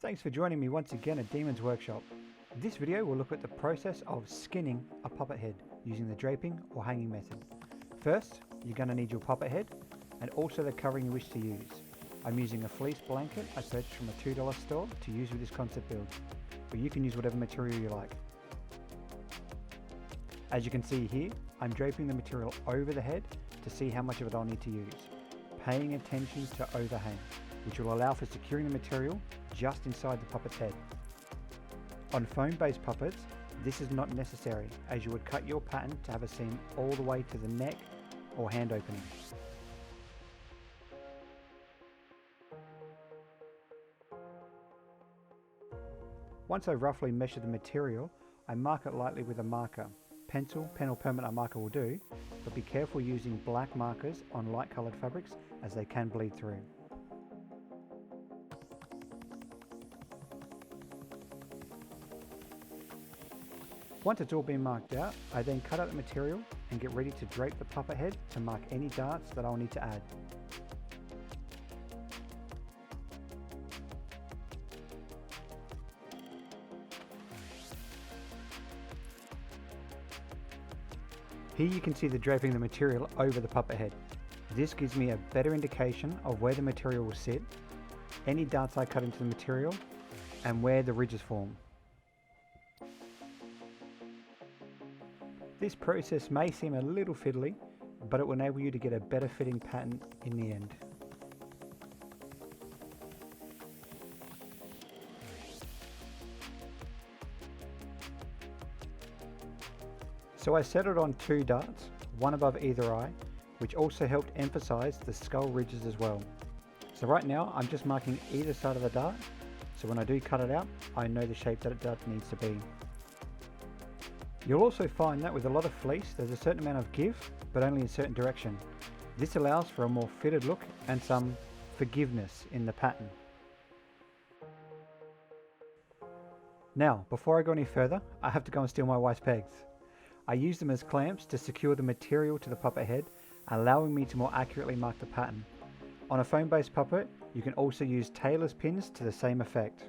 Thanks for joining me once again at Demon's Workshop. This video will look at the process of skinning a puppet head using the draping or hanging method. First, you're going to need your puppet head and also the covering you wish to use. I'm using a fleece blanket I purchased from a $2 store to use with this concept build, but you can use whatever material you like. As you can see here, I'm draping the material over the head to see how much of it I'll need to use, paying attention to overhang, which will allow for securing the material just inside the puppet's head. On foam-based puppets, this is not necessary, as you would cut your pattern to have a seam all the way to the neck or hand opening. Once I've roughly measured the material, I mark it lightly with a marker. Pencil, pen or permanent marker will do, but be careful using black markers on light coloured fabrics as they can bleed through. Once it's all been marked out, I then cut out the material and get ready to drape the puppet head to mark any darts that I'll need to add. Here you can see the draping the material over the puppet head. This gives me a better indication of where the material will sit, any darts I cut into the material, and where the ridges form. This process may seem a little fiddly, but it will enable you to get a better fitting pattern in the end. So I settled on 2 darts, one above either eye, which also helped emphasize the skull ridges as well. So right now I'm just marking either side of the dart, so when I do cut it out, I know the shape that it dart needs to be. You'll also find that with a lot of fleece there's a certain amount of give, but only in a certain direction. This allows for a more fitted look and some forgiveness in the pattern. Now, before I go any further, I have to go and steal my wife's pegs. I use them as clamps to secure the material to the puppet head, allowing me to more accurately mark the pattern. On a foam-based puppet, you can also use tailor's pins to the same effect.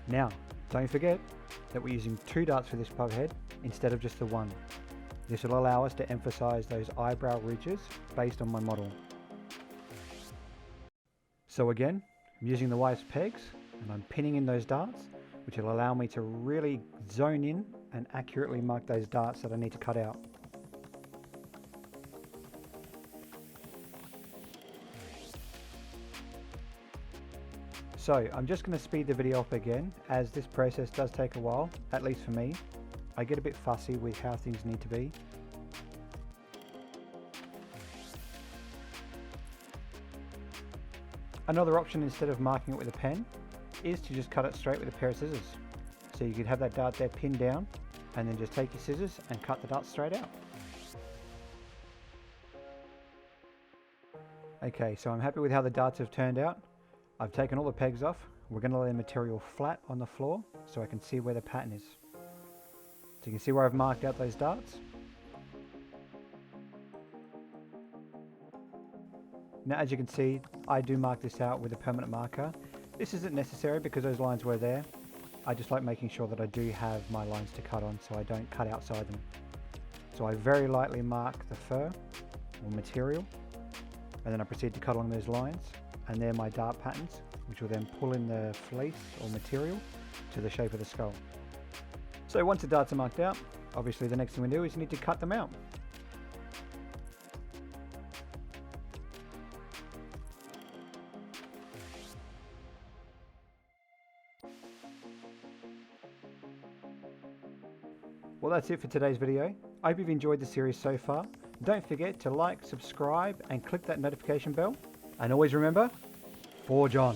Now, don't forget that we're using 2 darts for this puppet head instead of just the 1. This will allow us to emphasize those eyebrow ridges based on my model. So again, I'm using the wife's pegs and I'm pinning in those darts, which will allow me to really zone in and accurately mark those darts that I need to cut out. So I'm just going to speed the video up again, as this process does take a while, at least for me. I get a bit fussy with how things need to be. Another option, instead of marking it with a pen, is to just cut it straight with a pair of scissors. So you could have that dart there pinned down and then just take your scissors and cut the dart straight out. Okay, so I'm happy with how the darts have turned out. I've taken all the pegs off. We're going to lay the material flat on the floor so I can see where the pattern is. So you can see where I've marked out those darts. Now as you can see, I do mark this out with a permanent marker. This isn't necessary because those lines were there. I just like making sure that I do have my lines to cut on so I don't cut outside them. So I very lightly mark the fur or material, and then I proceed to cut along those lines. And they're my dart patterns, which will then pull in the fleece or material to the shape of the skull. So once the darts are marked out, obviously the next thing we do is you need to cut them out. Well, that's it for today's video. I hope you've enjoyed the series so far. Don't forget to like, subscribe and click that notification bell. And always remember, forge on.